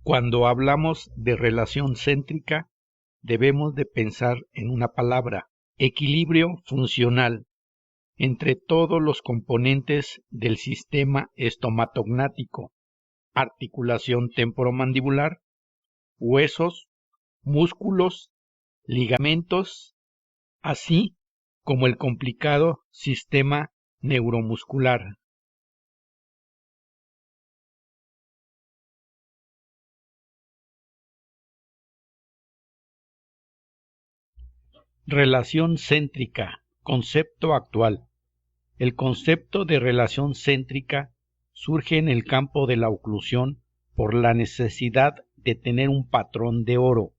Cuando hablamos de relación céntrica, debemos de pensar en una palabra: equilibrio funcional entre todos los componentes del sistema estomatognático, articulación temporomandibular, huesos, músculos, ligamentos, así como el complicado sistema neuromuscular. Relación céntrica, concepto actual. El concepto de relación céntrica surge en el campo de la oclusión por la necesidad de tener un patrón de oro,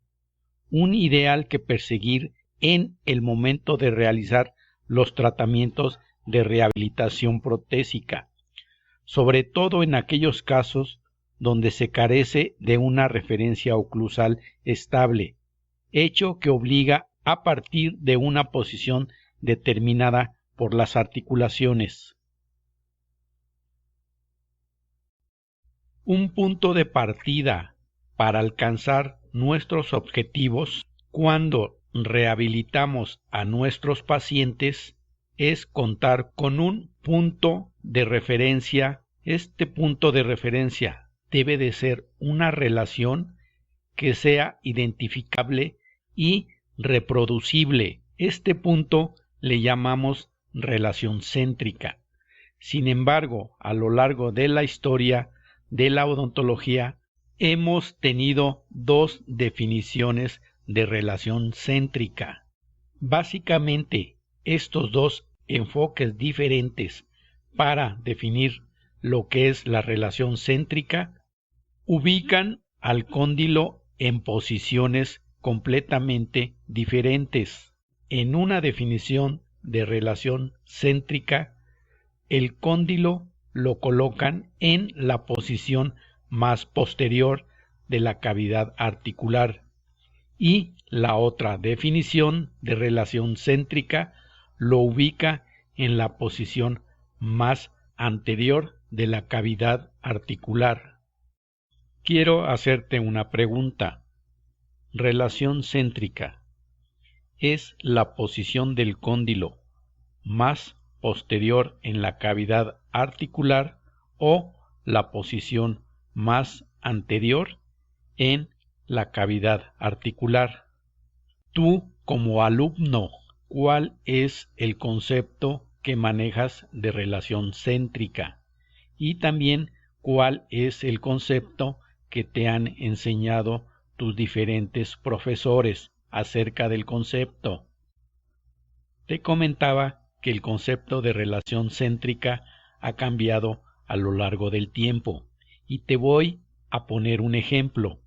un ideal que perseguir en el momento de realizar los tratamientos de rehabilitación protésica, sobre todo en aquellos casos donde se carece de una referencia oclusal estable, hecho que obliga a partir de una posición determinada por las articulaciones. Un punto de partida para alcanzar nuestros objetivos cuando rehabilitamos a nuestros pacientes es contar con un punto de referencia. Este punto de referencia debe de ser una relación que sea identificable y reproducible. Este punto le llamamos relación céntrica. Sin embargo, a lo largo de la historia de la odontología, hemos tenido dos definiciones de relación céntrica. Básicamente, estos dos enfoques diferentes para definir lo que es la relación céntrica ubican al cóndilo en posiciones completamente diferentes. En una definición de relación céntrica, el cóndilo lo colocan en la posición más posterior de la cavidad articular y la otra definición de relación céntrica lo ubica en la posición más anterior de la cavidad articular. Quiero hacerte una pregunta. Relación céntrica es la posición del cóndilo más posterior en la cavidad articular o la posición más anterior en la cavidad articular. Tú, como alumno, ¿cuál es el concepto que manejas de relación céntrica? Y también, ¿cuál es el concepto que te han enseñado tus diferentes profesores acerca del concepto? Te comentaba que el concepto de relación céntrica ha cambiado a lo largo del tiempo y te voy a poner un ejemplo.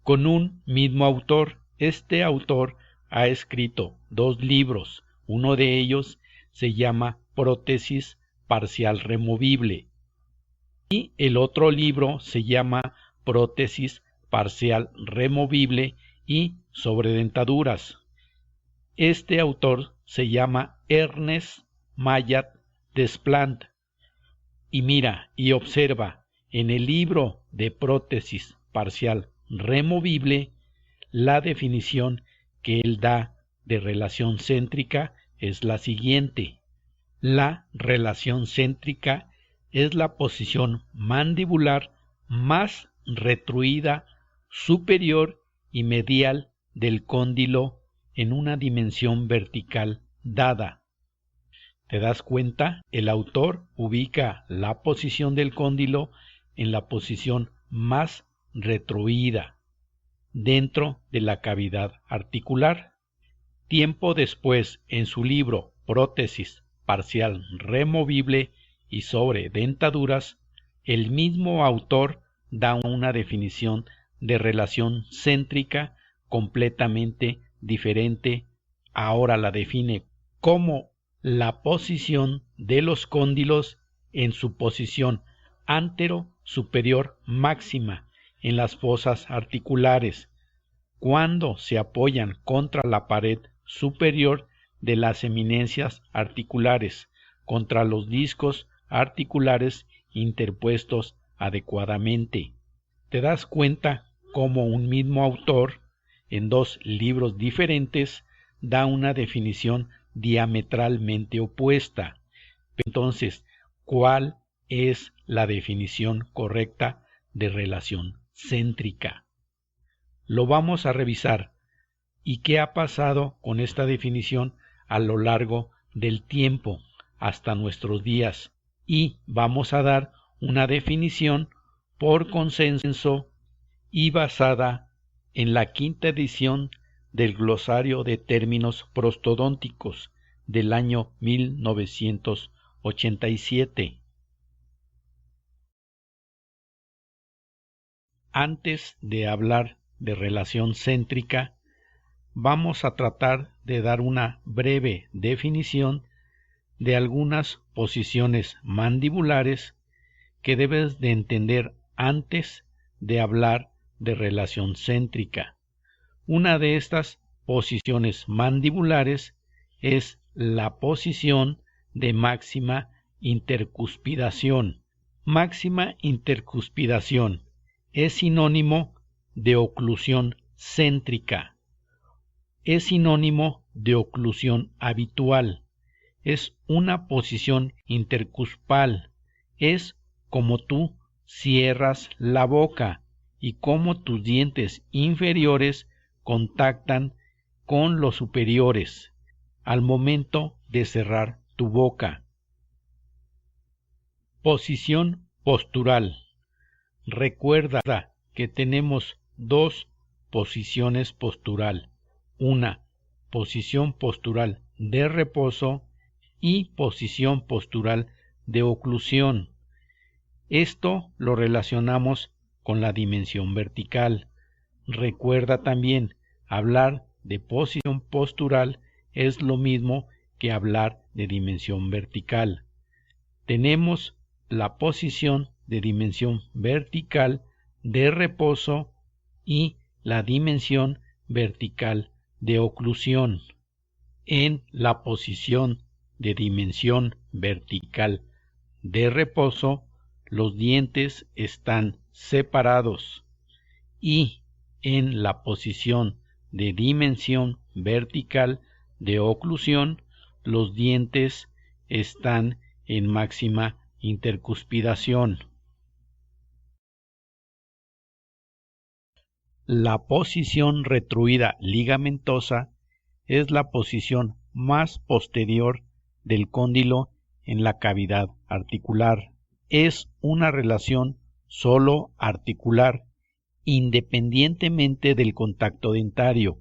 Con un mismo autor, este autor ha escrito dos libros, uno de ellos se llama Prótesis parcial removible y el otro libro se llama Prótesis parcial removible y sobre dentaduras. Este autor se llama Ernest Mayat Desplant. Y mira y observa, en el libro de prótesis parcial removible, la definición que él da de relación céntrica es la siguiente. La relación céntrica es la posición mandibular más retruida, superior y medial del cóndilo en una dimensión vertical dada. ¿Te das cuenta? El autor ubica la posición del cóndilo en la posición más retruida dentro de la cavidad articular. Tiempo después, en su libro Prótesis parcial removible y sobre dentaduras, el mismo autor da una definición de relación céntrica completamente diferente. Ahora la define como la posición de los cóndilos en su posición antero-superior máxima en las fosas articulares, cuando se apoyan contra la pared superior de las eminencias articulares, contra los discos articulares interpuestos adecuadamente. ¿Te das cuenta cómo un mismo autor, en dos libros diferentes, da una definición diametralmente opuesta. Entonces, ¿cuál es la definición correcta de relación céntrica? Lo vamos a revisar. ¿Y qué ha pasado con esta definición a lo largo del tiempo hasta nuestros días? Y vamos a dar una definición por consenso y basada en la quinta edición del Glosario de Términos Prostodónticos del año 1987. Antes de hablar de relación céntrica, vamos a tratar de dar una breve definición de algunas posiciones mandibulares que debes de entender antes de hablar de relación céntrica. Una de estas posiciones mandibulares es la posición de máxima intercuspidación. Máxima intercuspidación es sinónimo de oclusión céntrica. Es sinónimo de oclusión habitual. Es una posición intercuspal. Es como tú cierras la boca y como tus dientes inferiores contactan con los superiores al momento de cerrar tu boca. Posición postural. Recuerda que tenemos dos posiciones postural. Una posición postural de reposo y posición postural de oclusión. Esto lo relacionamos con la dimensión vertical. Recuerda también, hablar de posición postural es lo mismo que hablar de dimensión vertical. Tenemos la posición de dimensión vertical de reposo y la dimensión vertical de oclusión. En la posición de dimensión vertical de reposo, los dientes están separados y en la posición de dimensión vertical de oclusión, los dientes están en máxima intercuspidación. La posición retruida ligamentosa es la posición más posterior del cóndilo en la cavidad articular. Es una relación solo articular, independientemente del contacto dentario,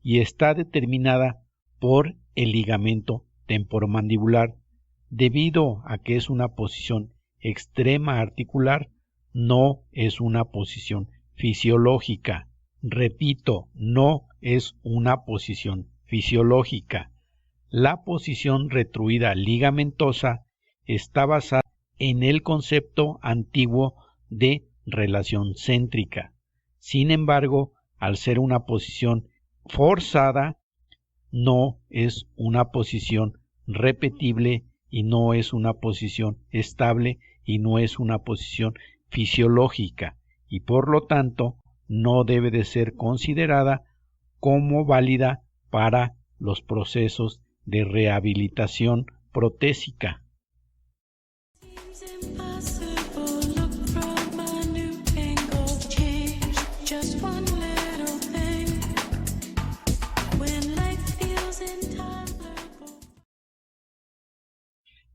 y está determinada por el ligamento temporomandibular. Debido a que es una posición extrema articular, no es una posición fisiológica. Repito, no es una posición fisiológica. La posición retruida ligamentosa está basada en el concepto antiguo de relación céntrica. Sin embargo, al ser una posición forzada, no es una posición repetible y no es una posición estable y no es una posición fisiológica, y por lo tanto no debe de ser considerada como válida para los procesos de rehabilitación protésica.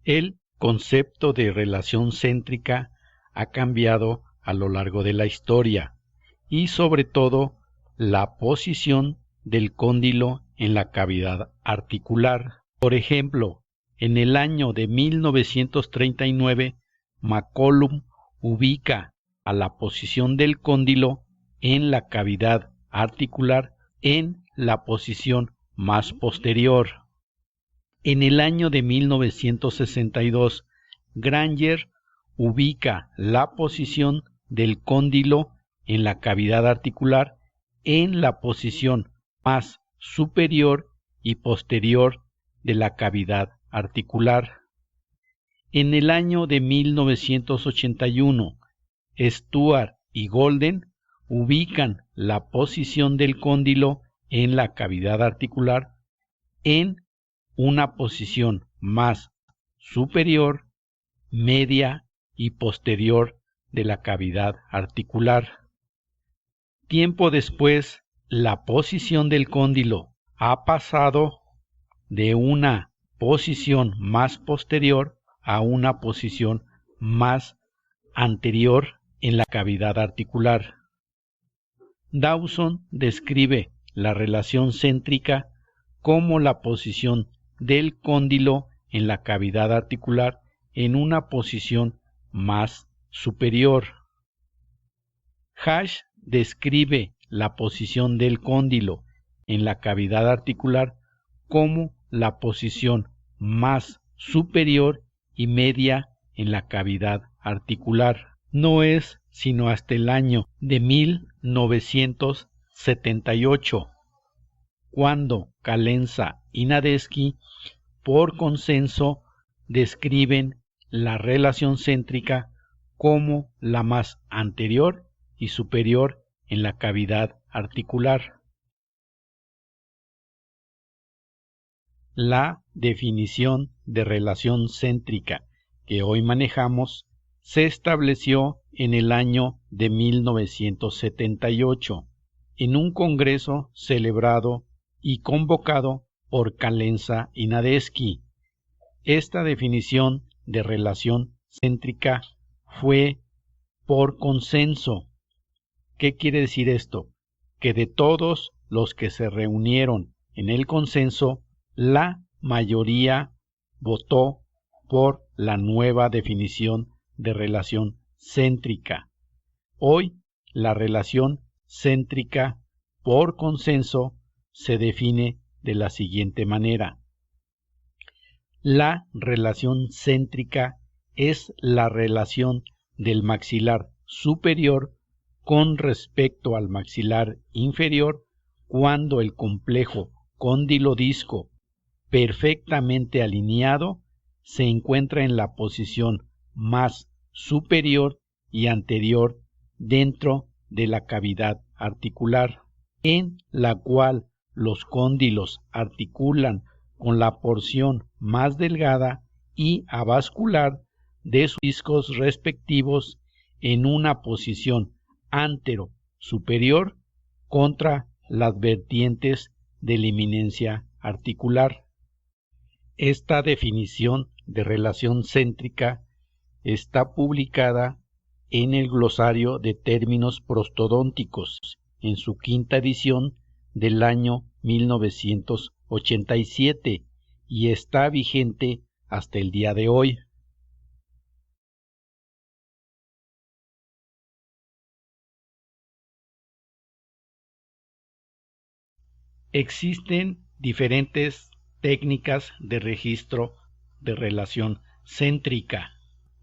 El concepto de relación céntrica ha cambiado a lo largo de la historia y sobre todo la posición del cóndilo en la cavidad articular. Por ejemplo, en el año de 1939, McCollum ubica a la posición del cóndilo en la cavidad articular en la posición más posterior. En el año de 1962, Granger ubica la posición del cóndilo en la cavidad articular en la posición más superior y posterior de la cavidad articular. En el año de 1981, Stuart y Golden ubican la posición del cóndilo en la cavidad articular en una posición más superior, media y posterior de la cavidad articular. Tiempo después, la posición del cóndilo ha pasado de una posición más posterior a una posición más anterior en la cavidad articular. Dawson describe la relación céntrica como la posición del cóndilo en la cavidad articular en una posición más superior. Hash describe la posición del cóndilo en la cavidad articular como la posición más superior y media en la cavidad articular. No es sino hasta el año de 1978 cuando Calenza y Nadesky, por consenso, describen la relación céntrica como la más anterior y superior en la cavidad articular. La definición de relación céntrica que hoy manejamos se estableció en el año de 1978 en un congreso celebrado y convocado por Calenza y Nadesky. Esta definición de relación céntrica fue por consenso. ¿Qué quiere decir esto? Que de todos los que se reunieron en el consenso, la mayoría votó por la nueva definición de relación céntrica. Hoy, la relación céntrica por consenso se define de la siguiente manera. La relación céntrica es la relación del maxilar superior con respecto al maxilar inferior cuando el complejo cóndilo-disco perfectamente alineado se encuentra en la posición más superior y anterior dentro de la cavidad articular, en la cual los cóndilos articulan con la porción más delgada y avascular de sus discos respectivos en una posición antero-superior contra las vertientes de la eminencia articular. Esta definición de relación céntrica está publicada en el Glosario de Términos Prostodónticos, en su quinta edición del año 1987, y está vigente hasta el día de hoy. Existen diferentes técnicas de registro de relación céntrica.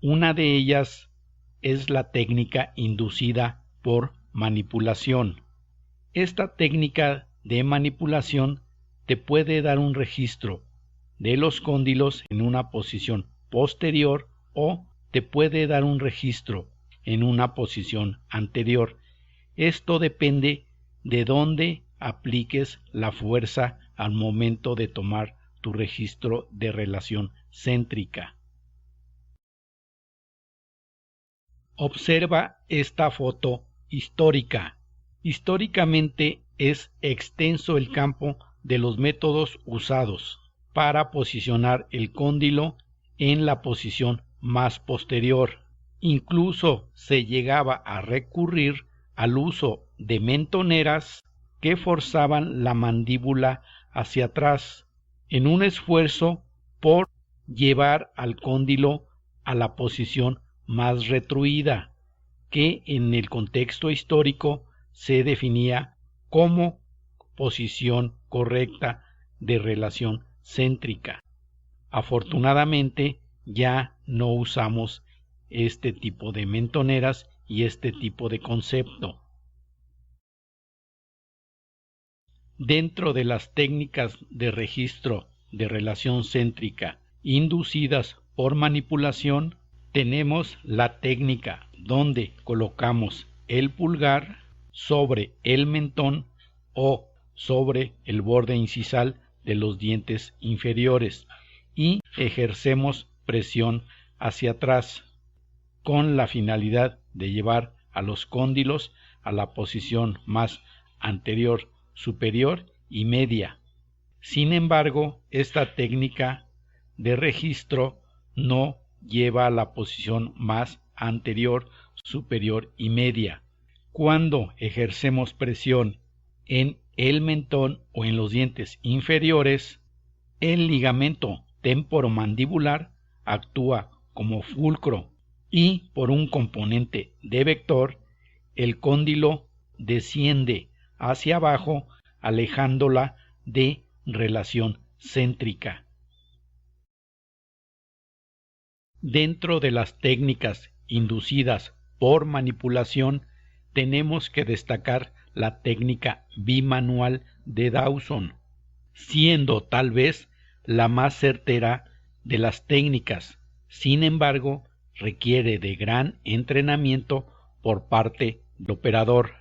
Una de ellas es la técnica inducida por manipulación. Esta técnica de manipulación te puede dar un registro de los cóndilos en una posición posterior o te puede dar un registro en una posición anterior. Esto depende de dónde apliques la fuerza al momento de tomar tu registro de relación céntrica. Observa esta foto histórica. Históricamente es extenso el campo de los métodos usados para posicionar el cóndilo en la posición más posterior. Incluso se llegaba a recurrir al uso de mentoneras que forzaban la mandíbula hacia atrás en un esfuerzo por llevar al cóndilo a la posición más retruida, que en el contexto histórico se definía como posición correcta de relación céntrica. Afortunadamente ya no usamos este tipo de mentoneras y este tipo de concepto. Dentro de las técnicas de registro de relación céntrica inducidas por manipulación, tenemos la técnica donde colocamos el pulgar sobre el mentón o sobre el borde incisal de los dientes inferiores y ejercemos presión hacia atrás con la finalidad de llevar a los cóndilos a la posición más anterior, superior y media. Sin embargo, esta técnica de registro no lleva a la posición más anterior, superior y media. Cuando ejercemos presión en el mentón o en los dientes inferiores, el ligamento temporomandibular actúa como fulcro y por un componente de vector, el cóndilo desciende hacia abajo alejándola de relación céntrica. Dentro de las técnicas inducidas por manipulación, tenemos que destacar la técnica bimanual de Dawson, siendo tal vez la más certera de las técnicas. Sin embargo, requiere de gran entrenamiento por parte del operador.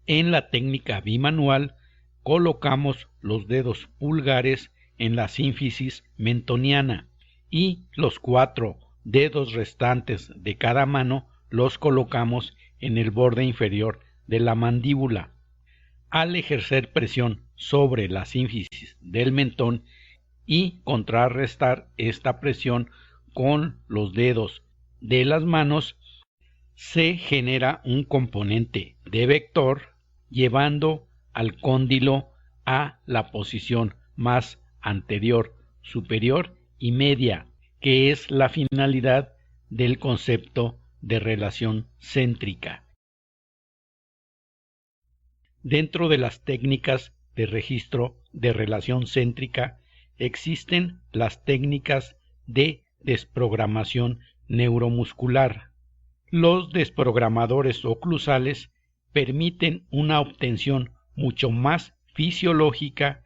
En la técnica bimanual, colocamos los dedos pulgares en la sínfisis mentoniana y los 4 dedos restantes de cada mano los colocamos en el borde inferior de la mandíbula. Al ejercer presión sobre la sínfisis del mentón y contrarrestar esta presión con los dedos de las manos, se genera un componente de vector llevando al cóndilo a la posición más anterior, superior y media, que es la finalidad del concepto de relación céntrica. Dentro de las técnicas de registro de relación céntrica existen las técnicas de desprogramación neuromuscular. Los desprogramadores oclusales permiten una obtención mucho más fisiológica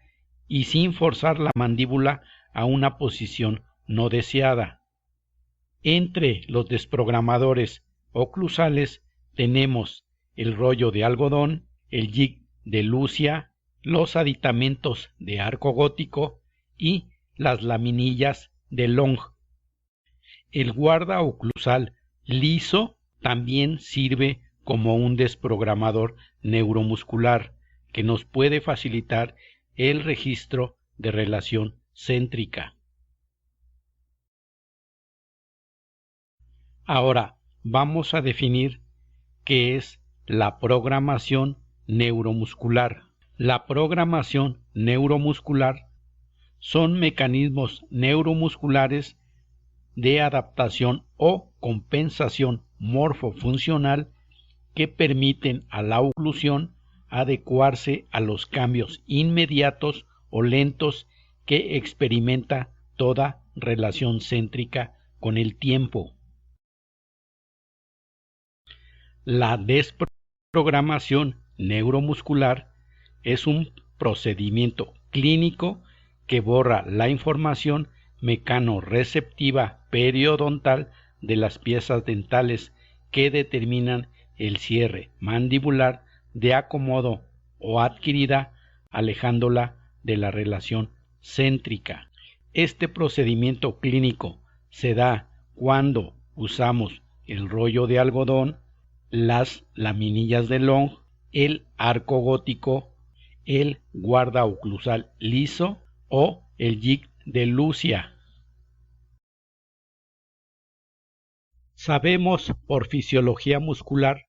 y sin forzar la mandíbula a una posición no deseada. Entre los desprogramadores oclusales tenemos el rollo de algodón, el jig de Lucia, los aditamentos de arco gótico y las laminillas de Long. El guarda oclusal liso también sirve como un desprogramador neuromuscular que nos puede facilitar el registro de relación céntrica. Ahora vamos a definir qué es la programación neuromuscular. La programación neuromuscular son mecanismos neuromusculares de adaptación o compensación morfofuncional que permiten a la oclusión adecuarse a los cambios inmediatos o lentos que experimenta toda relación céntrica con el tiempo. La desprogramación neuromuscular es un procedimiento clínico que borra la información mecanoreceptiva periodontal de las piezas dentales que determinan el cierre mandibular de acomodo o adquirida, alejándola de la relación céntrica. Este procedimiento clínico se da cuando usamos el rollo de algodón, las laminillas de Long, el arco gótico, el guarda oclusal liso o el jig de Lucia. Sabemos por fisiología muscular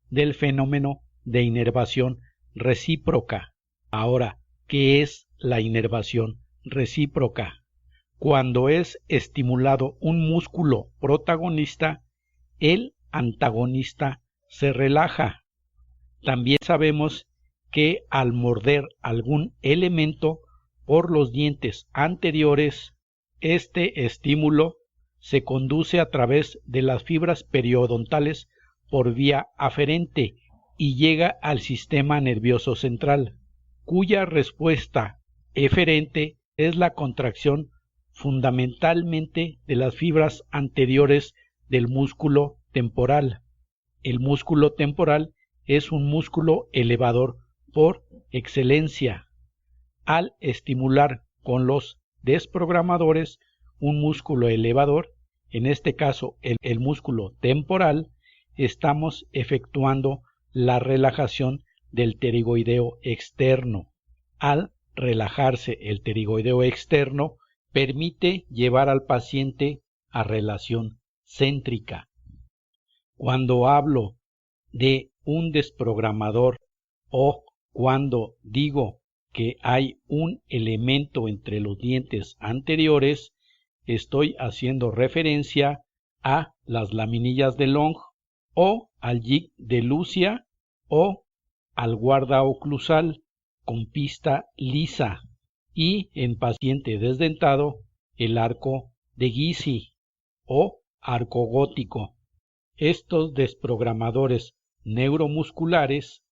del fenómeno de inervación recíproca. Ahora, ¿qué es la inervación recíproca? Cuando es estimulado un músculo protagonista, el antagonista se relaja. También sabemos que al morder algún elemento por los dientes anteriores, este estímulo se conduce a través de las fibras periodontales por vía aferente y llega al sistema nervioso central, cuya respuesta eferente es la contracción fundamentalmente de las fibras anteriores del músculo temporal. El músculo temporal es un músculo elevador por excelencia. Al estimular con los desprogramadores un músculo elevador, en este caso el músculo temporal, estamos efectuando la relajación del pterigoideo externo. Al relajarse el pterigoideo externo, permite llevar al paciente a relación céntrica. Cuando hablo de un desprogramador o cuando digo que hay un elemento entre los dientes anteriores, estoy haciendo referencia a las laminillas de Long o al jig de Lucia o al guarda oclusal con pista lisa y en paciente desdentado el arco de Ghisi o arco gótico. Estos desprogramadores neuromusculares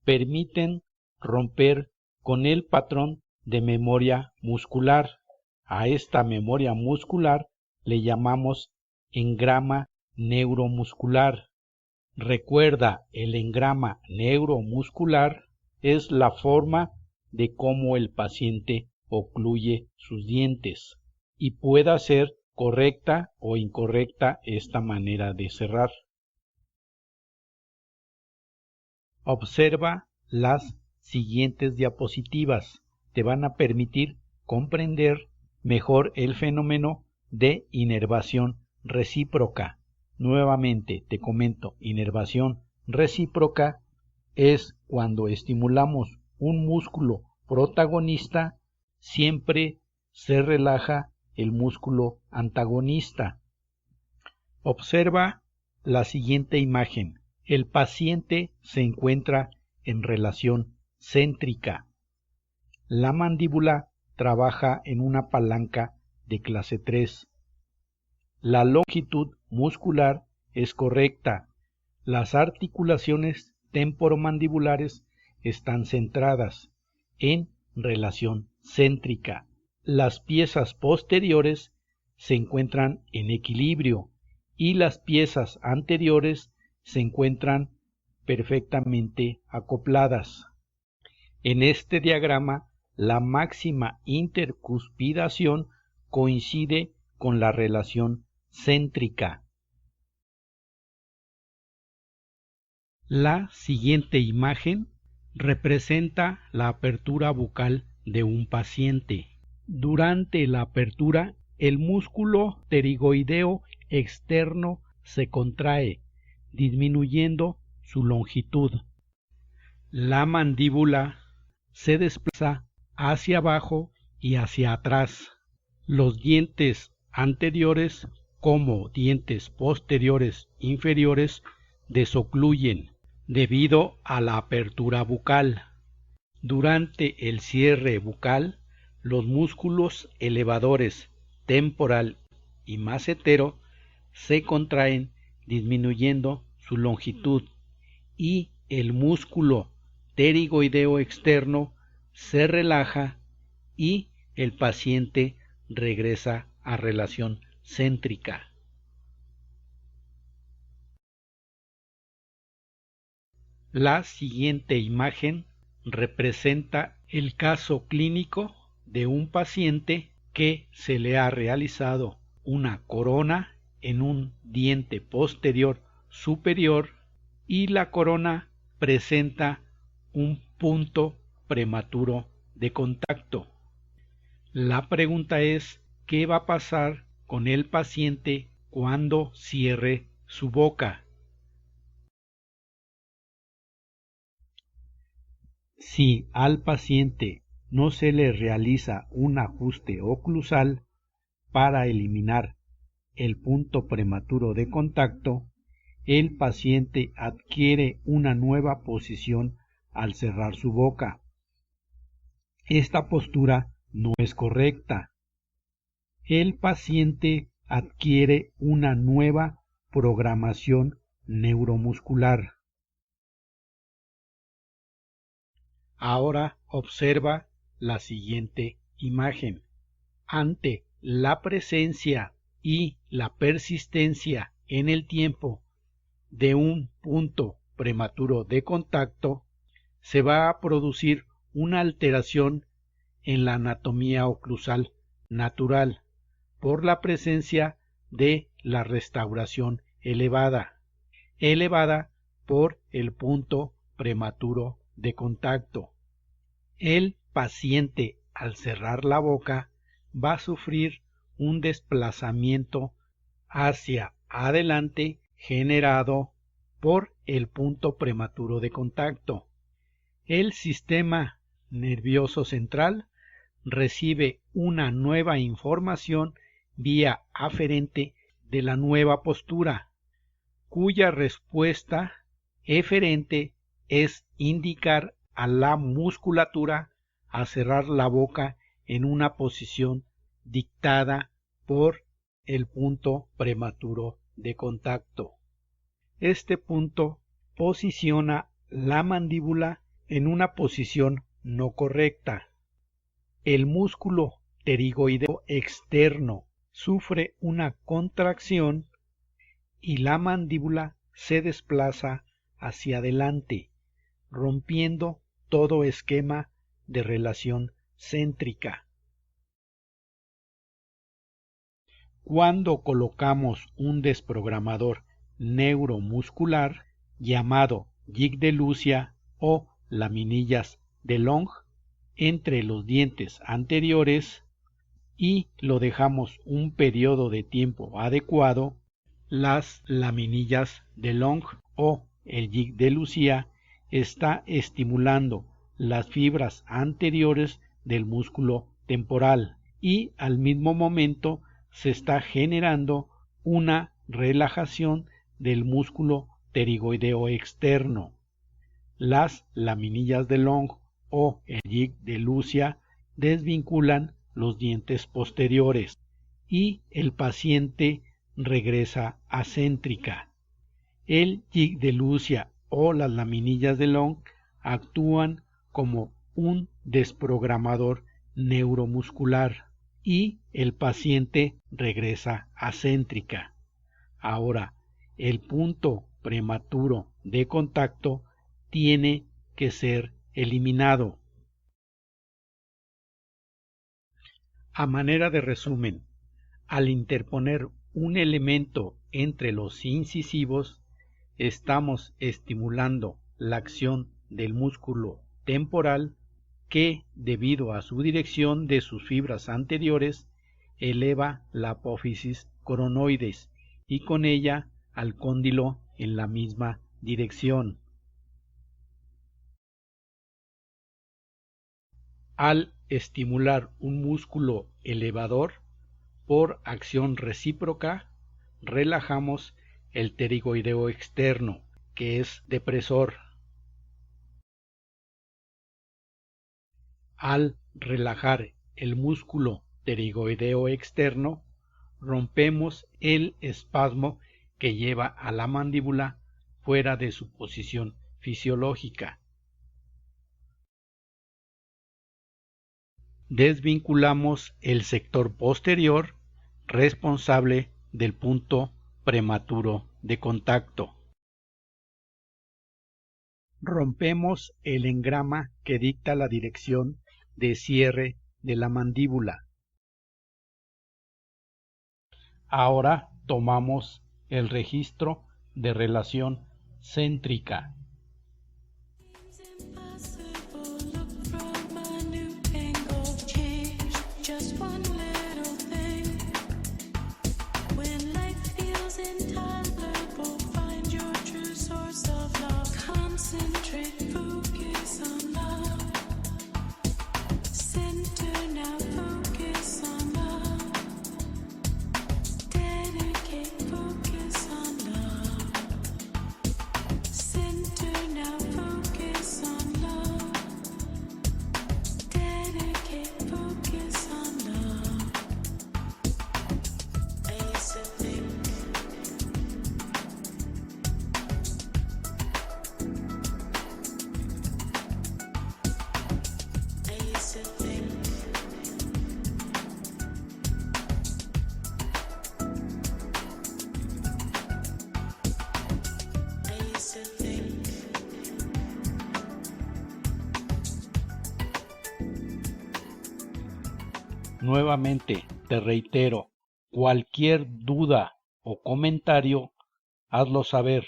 permiten romper con el patrón de memoria muscular. A esta memoria muscular le llamamos engrama neuromuscular. Recuerda, el engrama neuromuscular es la forma de cómo el paciente ocluye sus dientes y puede ser correcta o incorrecta esta manera de cerrar. Observa las siguientes diapositivas. Te van a permitir comprender mejor el fenómeno de inervación recíproca. Nuevamente te comento, inervación recíproca es cuando estimulamos un músculo protagonista, siempre se relaja el músculo antagonista. Observa la siguiente imagen. El paciente se encuentra en relación céntrica. La mandíbula trabaja en una palanca de clase 3. La longitud muscular es correcta. Las articulaciones temporomandibulares están centradas en relación céntrica. Las piezas posteriores se encuentran en equilibrio y las piezas anteriores se encuentran perfectamente acopladas. En este diagrama, la máxima intercuspidación coincide con la relación céntrica. La siguiente imagen representa la apertura bucal de un paciente. Durante la apertura, el músculo pterigoideo externo se contrae, disminuyendo su longitud. La mandíbula se desplaza hacia abajo y hacia atrás. Los dientes anteriores como dientes posteriores inferiores desocluyen debido a la apertura bucal. Durante el cierre bucal, los músculos elevadores temporal y macetero se contraen disminuyendo su longitud y el músculo pterigoideo externo se relaja y el paciente regresa a relación céntrica. La siguiente imagen representa el caso clínico de un paciente que se le ha realizado una corona en un diente posterior superior y la corona presenta un punto prematuro de contacto. La pregunta es, ¿qué va a pasar con el paciente cuando cierre su boca? Si al paciente no se le realiza un ajuste oclusal para eliminar el punto prematuro de contacto, el paciente adquiere una nueva posición al cerrar su boca. Esta postura no es correcta. El paciente adquiere una nueva programación neuromuscular. Ahora observa la siguiente imagen. Ante la presencia y la persistencia en el tiempo de un punto prematuro de contacto, se va a producir una alteración en la anatomía oclusal natural por la presencia de la restauración elevada por el punto prematuro de contacto. El paciente, al cerrar la boca, va a sufrir un desplazamiento hacia adelante generado por el punto prematuro de contacto. El sistema nervioso central recibe una nueva información vía aferente de la nueva postura, cuya respuesta eferente es indicar a la musculatura a cerrar la boca en una posición dictada por el punto prematuro de contacto. Este punto posiciona la mandíbula en una posición no correcta. El músculo pterigoideo externo sufre una contracción y la mandíbula se desplaza hacia adelante, rompiendo todo esquema de relación céntrica. Cuando colocamos un desprogramador neuromuscular llamado jig de Lucia o laminillas de Long entre los dientes anteriores y lo dejamos un periodo de tiempo adecuado, las laminillas de Long o el jig de Lucia está estimulando las fibras anteriores del músculo temporal y al mismo momento se está generando una relajación del músculo pterigoideo externo. Las laminillas de Long o el jig de Lucia desvinculan los dientes posteriores y el paciente regresa acéntrica. El jig de Lucia o las laminillas de Long actúan como un desprogramador neuromuscular y el paciente regresa acéntrica. Ahora, el punto prematuro de contacto tiene que ser eliminado. A manera de resumen, al interponer un elemento entre los incisivos, estamos estimulando la acción del músculo temporal que, debido a su dirección de sus fibras anteriores, eleva la apófisis coronoides y con ella al cóndilo en la misma dirección. Al estimular un músculo elevador por acción recíproca, relajamos el pterigoideo externo, que es depresor. Al relajar el músculo pterigoideo externo, rompemos el espasmo que lleva a la mandíbula fuera de su posición fisiológica. Desvinculamos el sector posterior responsable del punto prematuro de contacto. Rompemos el engrama que dicta la dirección de cierre de la mandíbula. Ahora tomamos el registro de relación céntrica. Dedicate focus on love. Nuevamente te reitero, cualquier duda o comentario, hazlo saber.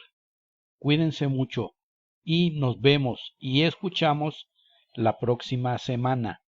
Cuídense mucho y nos vemos y escuchamos la próxima semana.